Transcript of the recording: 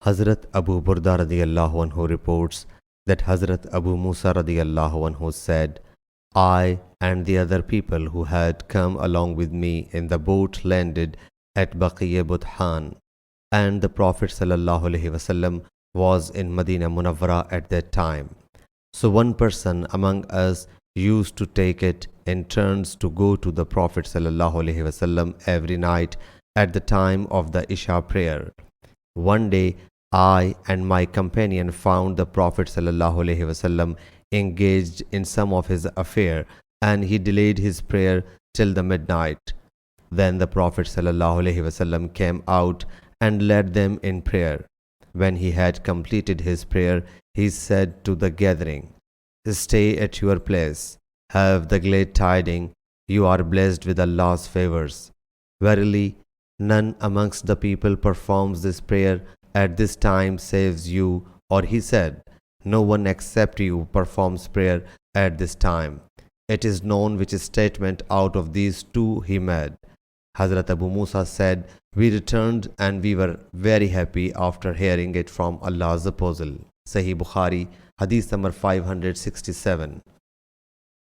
Hazrat Abu Burda radiyallahu anhu reports that Hazrat Abu Moosa radiyallahu anhu said, I and the other people who had come along with me in the boat landed at Baqiya Budhan, and the Prophet sallallahu alaihi wasallam was in Medina Munawwara at that time. So one person among us used to take it in turns to go to the Prophet sallallahu alaihi wasallam every night at the time of the Isha prayer. One day, I and my companion found the Prophet sallallahu alaihi wasallam engaged in some of his affair, and he delayed his prayer till the midnight. Then the Prophet sallallahu alaihi wasallam came out and led them in prayer. When he had completed his prayer, he said to the gathering, Stay at your place, have the glad tiding, you are blessed with Allah's favors. Verily, none amongst the people performs this prayer at this time saves you. Or he said, no one except you performs prayer at this time. It is known which statement out of these two he made. Hazrat Abu Moosa said, we returned and we were very happy after hearing it from Allah's apostle. Sahih Bukhari, Hadith number 567.